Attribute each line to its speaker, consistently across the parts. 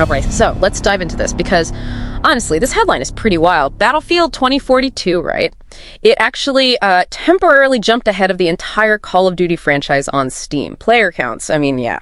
Speaker 1: Okay, so let's dive into this because honestly, this headline is pretty wild. Battlefield 2042, right? It actually temporarily jumped ahead of the entire Call of Duty franchise on Steam. Player counts. I mean, yeah,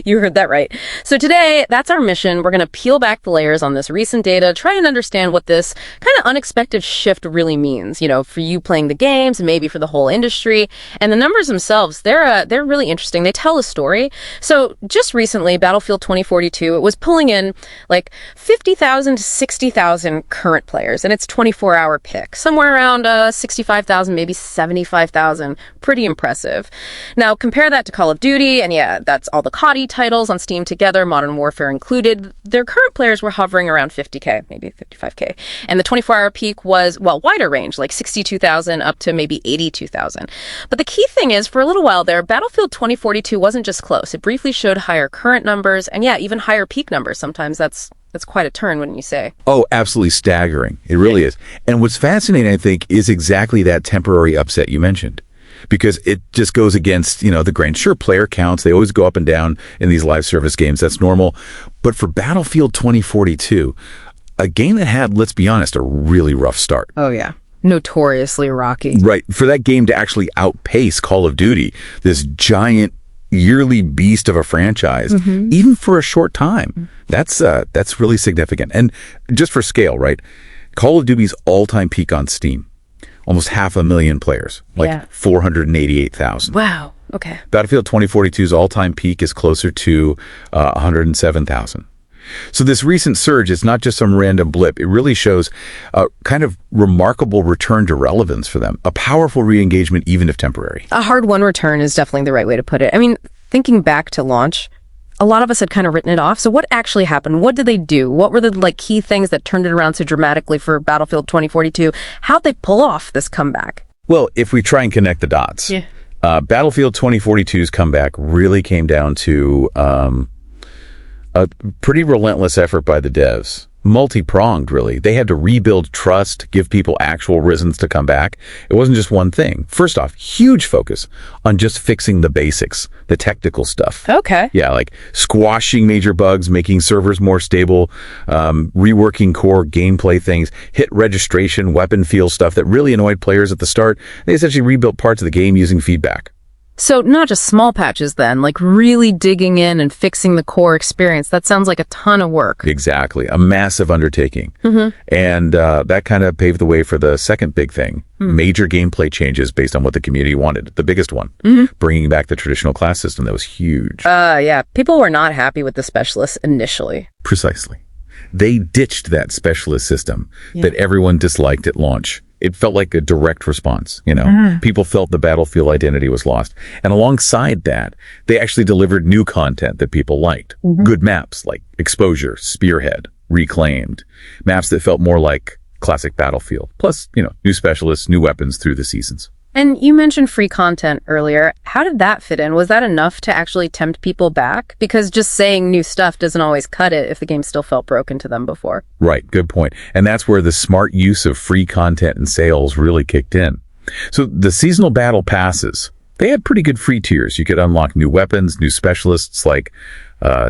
Speaker 1: you heard that right. So today, that's our mission. We're going to peel back the layers on this recent data, try and understand what this kind of unexpected shift really means, you know, for you playing the games and maybe for the whole industry. And the numbers themselves, they're really interesting. They tell a story. So just recently, Battlefield 2042, it was pulling in like 50,000 to 60,000 current players, and it's 24-hour pick, somewhere around 65,000, maybe 75,000. Pretty impressive. Now, compare that to Call of Duty, and yeah, that's all the COD titles on Steam together, Modern Warfare included. Their current players were hovering around 50K, maybe 55K. And the 24-hour peak was, well, wider range, like 62,000 up to maybe 82,000. But the key thing is, for a little while there, Battlefield 2042 wasn't just close. It briefly showed higher current numbers, and yeah, even higher peak numbers. Sometimes that's quite a turn, wouldn't you say?
Speaker 2: Oh, absolutely staggering. It really is. And what's fascinating, I think, is exactly that temporary upset you mentioned. Because it just goes against, you know, the grain. Sure, player counts, they always go up and down in these live service games. That's normal. But for Battlefield 2042, a game that had, let's be honest, a really rough start.
Speaker 1: Oh, yeah. Notoriously rocky.
Speaker 2: Right. For that game to actually outpace Call of Duty, this giant yearly beast of a franchise, even for a short time, that's really significant. And just for scale, right? Call of Duty's all-time peak on Steam, almost 500,000 players, like 488,000.
Speaker 1: Wow. Okay.
Speaker 2: Battlefield 2042's all-time peak is closer to 107,000. So this recent surge is not just some random blip. It really shows a kind of remarkable return to relevance for them, a powerful re-engagement, even if temporary.
Speaker 1: A hard-won return is definitely the right way to put it. I mean, thinking back to launch, a lot of us had kind of written it off. So what actually happened? What did they do? What were the key things that turned it around so dramatically for Battlefield 2042? How'd they pull off this comeback?
Speaker 2: Well, if we try and connect the dots, Battlefield 2042's comeback really came down to a pretty relentless effort by the devs. Multi-pronged, really. They had to rebuild trust, give people actual reasons to come back. It wasn't just one thing. First off, huge focus on just fixing the basics, the technical stuff.
Speaker 1: Okay.
Speaker 2: Yeah, like squashing major bugs, making servers more stable, reworking core gameplay things, hit registration, weapon feel stuff that really annoyed players at the start. They essentially rebuilt parts of the game using feedback.
Speaker 1: So not just small patches then, like really digging in and fixing the core experience. That sounds like a ton of work.
Speaker 2: Exactly. A massive undertaking. And that kind of paved the way for the second big thing, major gameplay changes based on what the community wanted. The biggest one, bringing back the traditional class system. That was huge.
Speaker 1: Yeah. People were not happy with the specialists initially.
Speaker 2: Precisely. They ditched that specialist system that everyone disliked at launch. It felt like a direct response, you know. People felt the Battlefield identity was lost. And alongside that, they actually delivered new content that people liked. Good maps like Exposure, Spearhead, Reclaimed. Maps that felt more like classic Battlefield. Plus, you know, new specialists, new weapons through the seasons.
Speaker 1: And you mentioned free content earlier. How did that fit in? Was that enough to actually tempt people back? Because just saying new stuff doesn't always cut it if the game still felt broken to them before.
Speaker 2: Right, good point. And that's where the smart use of free content and sales really kicked in. So the seasonal battle passes, they had pretty good free tiers. You could unlock new weapons, new specialists like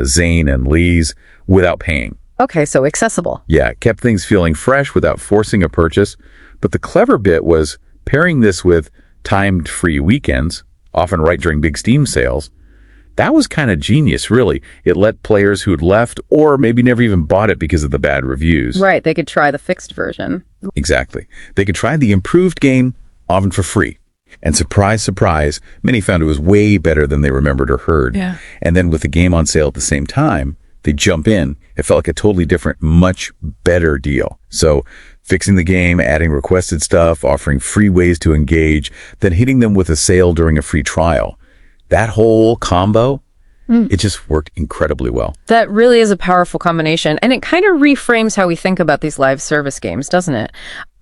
Speaker 2: Zane and Lee's without paying.
Speaker 1: Okay, so accessible.
Speaker 2: Yeah, it kept things feeling fresh without forcing a purchase. But the clever bit was pairing this with timed free weekends, often right during big Steam sales. That was kind of genius, really. It let players who'd left or maybe never even bought it because of the bad reviews.
Speaker 1: Right, they could try the fixed version.
Speaker 2: Exactly. They could try the improved game, often for free. And surprise, surprise, many found it was way better than they remembered or heard.
Speaker 1: Yeah.
Speaker 2: And then with the game on sale at the same time, they jump in. It felt like a totally different, much better deal. So fixing the game, adding requested stuff, offering free ways to engage, then hitting them with a sale during a free trial. That whole combo, it just worked incredibly well.
Speaker 1: That really is a powerful combination, and it kind of reframes how we think about these live service games, doesn't it?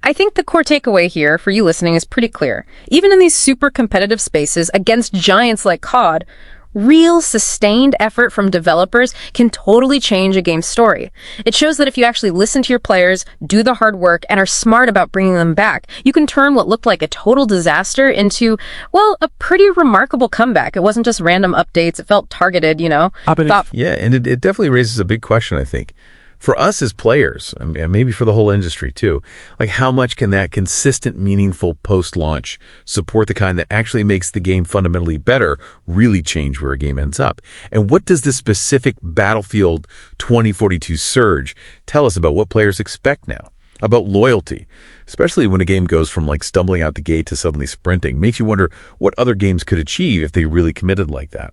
Speaker 1: I think the core takeaway here for you listening is pretty clear. Even in these super competitive spaces against giants like COD, Real, sustained effort from developers can totally change a game's story. It shows that if you actually listen to your players, do the hard work, and are smart about bringing them back, you can turn what looked like a total disaster into, well, a pretty remarkable comeback. It wasn't just random updates. It felt targeted,
Speaker 2: Yeah, and it definitely raises a big question, I think. For us as players, and maybe for the whole industry too, like how much can that consistent, meaningful post-launch support the kind that actually makes the game fundamentally better really change where a game ends up? And what does this specific Battlefield 2042 surge tell us about what players expect now? About loyalty, especially when a game goes from like stumbling out the gate to suddenly sprinting, makes you wonder what other games could achieve if they really committed like that.